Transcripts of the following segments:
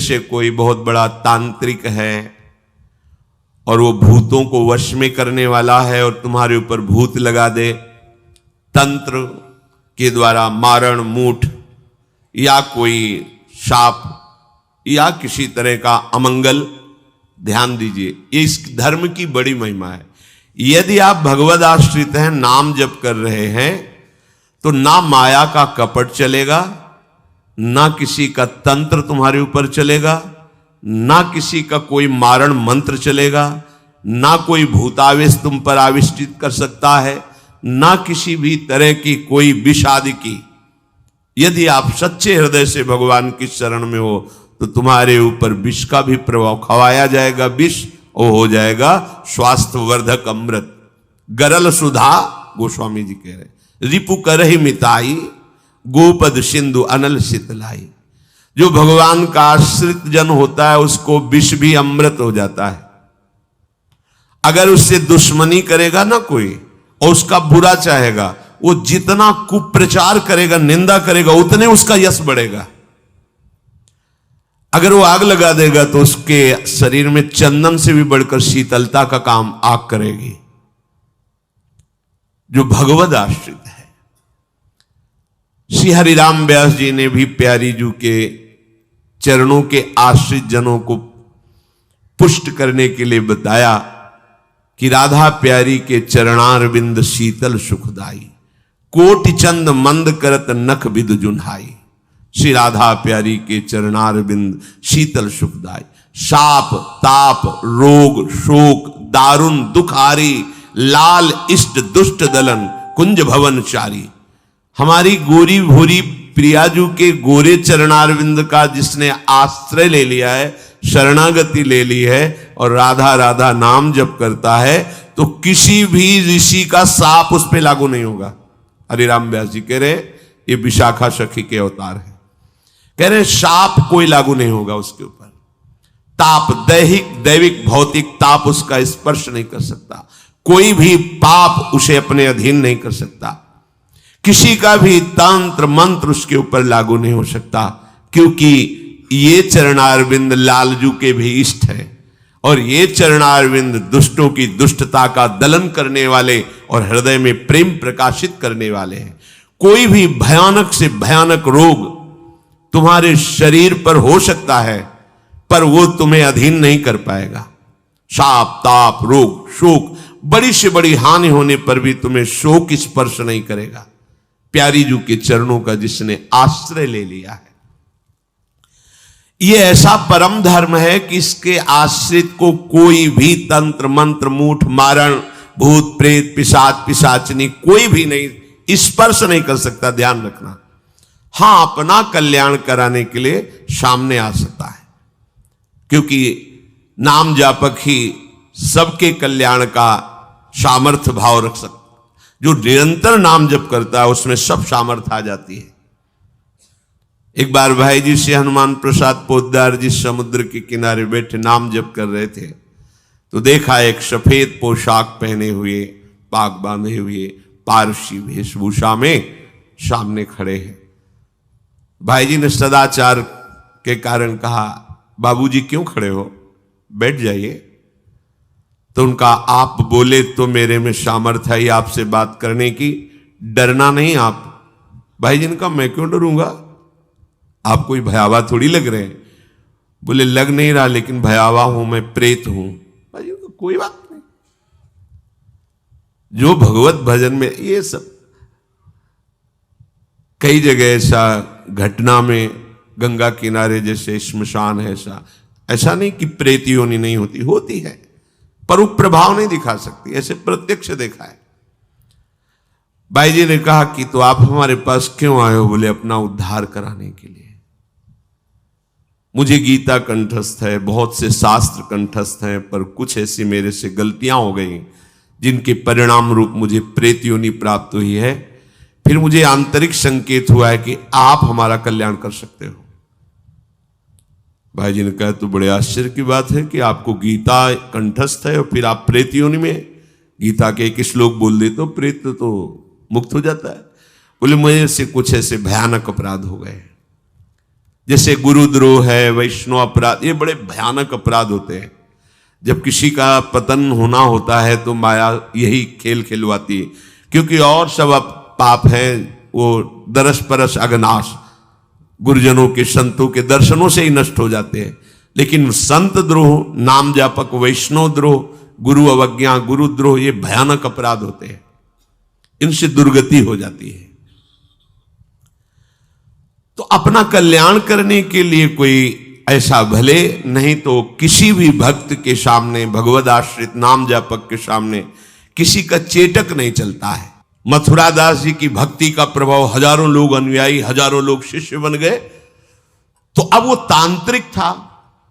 जैसे कोई बहुत बड़ा तांत्रिक है और वो भूतों को वश में करने वाला है और तुम्हारे ऊपर भूत लगा दे, तंत्र के द्वारा मारण मूठ या कोई शाप या किसी तरह का अमंगल, ध्यान दीजिए, ये इस धर्म की बड़ी महिमा है। यदि आप भगवद आश्रित हैं, नाम जप कर रहे हैं, तो ना माया का कपट चलेगा, ना किसी का तंत्र तुम्हारे ऊपर चलेगा, ना किसी का कोई मारण मंत्र चलेगा, ना कोई भूतावेश तुम पर आविष्टित कर सकता है, ना किसी भी तरह की कोई विष आदि की। यदि आप सच्चे हृदय से भगवान की शरण में हो तो तुम्हारे ऊपर विष का भी प्रभाव खवाया जाएगा, विष वो हो जाएगा स्वास्थ्य वर्धक अमृत। गरल सुधा, गोस्वामी जी कह रहे, रिपु करहि मिताई, गोपद सिंधु अनल शीतलाई। जो भगवान का आश्रित जन होता है उसको विष भी अमृत हो जाता है। अगर उससे दुश्मनी करेगा ना कोई और उसका बुरा चाहेगा, वो जितना कुप्रचार करेगा, निंदा करेगा, उतने उसका यश बढ़ेगा। अगर वो आग लगा देगा तो उसके शरीर में चंदन से भी बढ़कर शीतलता का काम आग करेगी। जो भगवद आश्रित है, श्री हरिराम व्यास जी ने भी प्यारी जू के चरणों के आश्रित जनों को पुष्ट करने के लिए बताया कि राधा प्यारी के चरणारविंद शीतल सुखदाई, कोटि चंद मंद करत नख विद जुन्हाई। श्री राधा प्यारी के चरणारविंद शीतल सुखदाई, शाप ताप रोग शोक दारुण दुखारी, लाल इष्ट दुष्ट दलन कुंज भवन चारी। हमारी गोरी भूरी प्रियाजू के गोरे चरणारविंद का जिसने आश्रय ले लिया है, शरणागति ले ली है और राधा राधा नाम जप करता है, तो किसी भी ऋषि का साप उस पर लागू नहीं होगा। हरिराम व्यास जी कह रहे ये विशाखा सखी के अवतार है, कह रहे शाप कोई लागू नहीं होगा उसके ऊपर। ताप दैहिक दैविक भौतिक ताप उसका स्पर्श नहीं कर सकता, कोई भी पाप उसे अपने अधीन नहीं कर सकता, किसी का भी तंत्र मंत्र उसके ऊपर लागू नहीं हो सकता, क्योंकि ये चरणारविंद लालजू के भी इष्ट है और ये चरणारविंद दुष्टों की दुष्टता का दलन करने वाले और हृदय में प्रेम प्रकाशित करने वाले हैं। कोई भी भयानक से भयानक रोग तुम्हारे शरीर पर हो सकता है, पर वो तुम्हें अधीन नहीं कर पाएगा। शाप ताप रोग शोक, बड़ी से बड़ी हानि होने पर भी तुम्हें शोक स्पर्श नहीं करेगा, प्यारी जू के चरणों का जिसने आश्रय ले लिया है। यह ऐसा परम धर्म है कि इसके आश्रित को कोई भी तंत्र मंत्र मूठ मारण भूत प्रेत पिशाच पिशाचनी कोई भी नहीं स्पर्श नहीं कर सकता, ध्यान रखना। हां, अपना कल्याण कराने के लिए सामने आ सकता है, क्योंकि नाम जापक ही सबके कल्याण का सामर्थ्य भाव रख सकता। जो निरंतर नाम जप करता है उसमें सब सामर्थ्य आ जाती है। एक बार भाई जी से हनुमान प्रसाद पोद्दार जी समुद्र के किनारे बैठे नाम जप कर रहे थे, तो देखा एक सफेद पोशाक पहने हुए पाग बांधे हुए पारसी वेशभूषा में सामने खड़े हैं। भाई जी ने सदाचार के कारण कहा, बाबूजी क्यों खड़े हो, बैठ जाइए। तो उनका आप बोले तो मेरे में सामर्थ्य है आपसे बात करने की, डरना नहीं आप। भाई जी ने कहा मैं क्यों डरूंगा, आप कोई भयावा थोड़ी लग रहे हैं। बोले लग नहीं रहा, लेकिन भयावा हूं, मैं प्रेत हूं। भाई जी को कोई बात नहीं। जो भगवत भजन में ये सब कई जगह ऐसा घटना में, गंगा किनारे जैसे श्मशान है, ऐसा नहीं कि प्रेत योनि नहीं होती, होती है, पर वो प्रभाव नहीं दिखा सकती, ऐसे प्रत्यक्ष देखा है। भाई जी ने कहा कि तो आप हमारे पास क्यों आए हो? बोले अपना उद्धार कराने के लिए। मुझे गीता कंठस्थ है, बहुत से शास्त्र कंठस्थ हैं, पर कुछ ऐसी मेरे से गलतियां हो गई जिनके परिणाम रूप मुझे प्रेत योनि प्राप्त हुई है। फिर मुझे आंतरिक संकेत हुआ है कि आप हमारा कल्याण कर सकते हो। भाई जी ने कहा तो बड़े आश्चर्य की बात है कि आपको गीता कंठस्थ है और फिर आप प्रेत योनि में। गीता के एक श्लोक बोल दे तो प्रेत तो मुक्त हो जाता है। बोले मुझे से कुछ ऐसे भयानक अपराध हो गए, जैसे गुरुद्रोह है, वैष्णव अपराध, ये बड़े भयानक अपराध होते हैं। जब किसी का पतन होना होता है तो माया यही खेल खिलवाती है, क्योंकि और सब पाप है वो दरस परस अगनाश, गुरुजनों के संतों के दर्शनों से ही नष्ट हो जाते हैं। लेकिन संत द्रोह, नाम जापक, वैष्णव द्रोह, गुरु अवज्ञा, गुरुद्रोह, ये भयानक अपराध होते हैं, इनसे दुर्गति हो जाती है। तो अपना कल्याण करने के लिए कोई ऐसा भले, नहीं तो किसी भी भक्त के सामने, भगवद आश्रित नाम जापक के सामने किसी का चेटक नहीं चलता है। मथुरा दास जी की भक्ति का प्रभाव, हजारों लोग अनुयायी, हजारों लोग शिष्य बन गए। तो अब वो तांत्रिक था,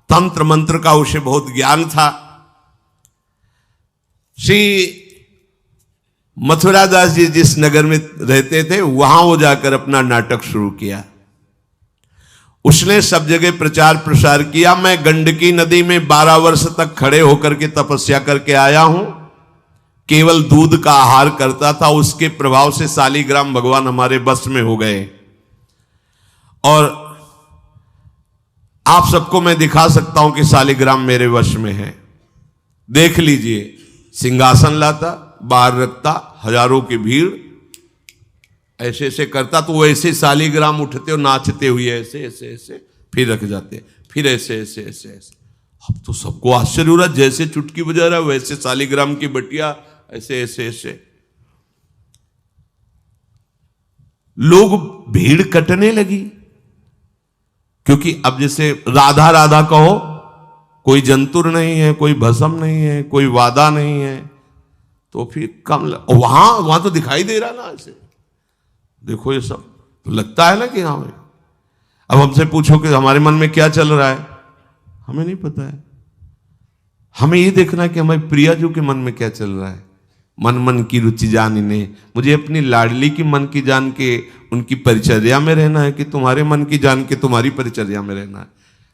तंत्र मंत्र का उसे बहुत ज्ञान था। श्री मथुरा दास जी जिस नगर में रहते थे वहां वो जाकर अपना नाटक शुरू किया। उसने सब जगह प्रचार प्रसार किया। मैं गंडकी नदी में 12 वर्ष तक खड़े होकर के तपस्या करके आया हूं, केवल दूध का आहार करता था, उसके प्रभाव से शालिग्राम भगवान हमारे बस में हो गए। और आप सबको मैं दिखा सकता हूं कि शालिग्राम मेरे वश में है, देख लीजिए। सिंहासन लाता, बाहर रखता, हजारों की भीड़, ऐसे ऐसे करता तो वो ऐसे शालिग्राम उठते और नाचते हुए ऐसे ऐसे ऐसे, फिर रख जाते, फिर ऐसे ऐसे ऐसे ऐसे। अब तो सबको आश्चर्य हो रहा, जैसे चुटकी बजा रहा वैसे शालिग्राम की बटिया ऐसे ऐसे ऐसे। लोग, भीड़ कटने लगी, क्योंकि अब जैसे राधा राधा कहो, कोई जंतुर नहीं है, कोई भस्म नहीं है, कोई वादा नहीं है, तो फिर कम वहां तो दिखाई दे रहा ना ऐसे, देखो ये सब तो लगता है ना कि हाँ भाई। अब हमसे पूछो कि हमारे मन में क्या चल रहा है, हमें नहीं पता है। हमें ये देखना है कि हमारे प्रिया जी के मन में क्या चल रहा है। मन मन की रुचि जानिने, मुझे अपनी लाडली की मन की जान के उनकी परिचर्या में रहना है कि तुम्हारे मन की जान के तुम्हारी परिचर्या में रहना है।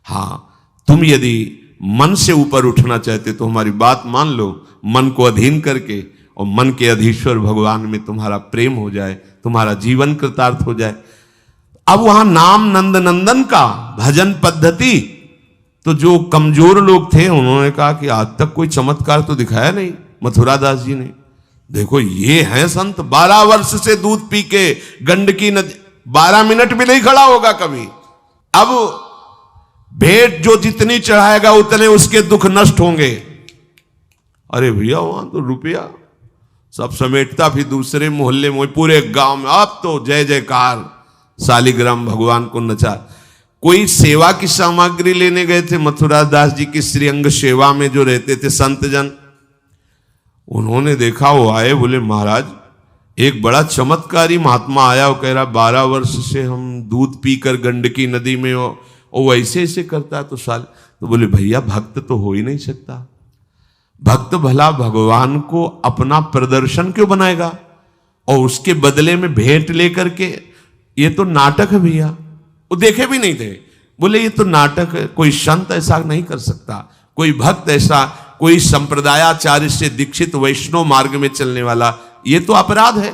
हाँ, तुम यदि मन से ऊपर उठना चाहते तो हमारी बात मान लो, मन को अधीन करके, और मन के अधीश्वर भगवान में तुम्हारा प्रेम हो जाए, तुम्हारा जीवन कृतार्थ हो जाए। अब वहां नाम नंद नंदन का भजन पद्धति, तो जो कमजोर लोग थे उन्होंने कहा कि आज तक कोई चमत्कार तो दिखाया नहीं मथुरा दास जी ने। देखो ये हैं संत, 12 वर्ष से दूध पी के गंडकी नदी, 12 मिनट भी नहीं खड़ा होगा कभी। अब भेंट जो जितनी चढ़ाएगा उतने उसके दुख नष्ट होंगे। अरे भैया वहां तो रुपया सब समेटता, फिर दूसरे मोहल्ले में, पूरे गांव में अब तो जय जयकार, शालिग्राम भगवान को नचा। कोई सेवा की सामग्री लेने गए थे मथुरा दास जी की श्रीअंग सेवा में जो रहते थे संत जन, उन्होंने देखा, वो आए, बोले महाराज एक बड़ा चमत्कारी महात्मा आया, वो कह रहा 12 वर्ष से हम दूध पीकर गंडकी नदी में, वो वैसे ऐसे करता है तो साल। तो बोले भैया भक्त तो हो ही नहीं सकता, भक्त भला भगवान को अपना प्रदर्शन क्यों बनाएगा, और उसके बदले में भेंट लेकर के, ये तो नाटक है भैया। वो देखे भी नहीं थे, बोले ये तो नाटक है, कोई संत ऐसा नहीं कर सकता, कोई भक्त ऐसा, कोई संप्रदायाचार्य से दीक्षित वैष्णव मार्ग में चलने वाला, ये तो अपराध है।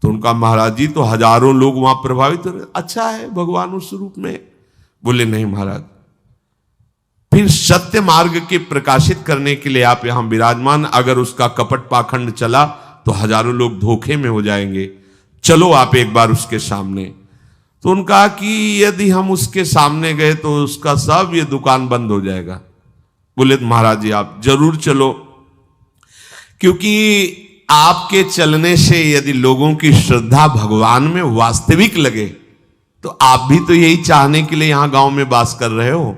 तो उनका महाराज जी तो हजारों लोग वहां प्रभावित हो रहे, अच्छा है भगवान उस रूप में। बोले नहीं महाराज, फिर सत्य मार्ग के प्रकाशित करने के लिए आप यहां विराजमान, अगर उसका कपट पाखंड चला तो हजारों लोग धोखे में हो जाएंगे, चलो आप एक बार उसके सामने। तो उनका कि यदि हम उसके सामने गए तो उसका सब ये दुकान बंद हो जाएगा। बोले महाराज जी आप जरूर चलो, क्योंकि आपके चलने से यदि लोगों की श्रद्धा भगवान में वास्तविक लगे तो आप भी तो यही चाहने के लिए यहां गांव में वास कर रहे हो।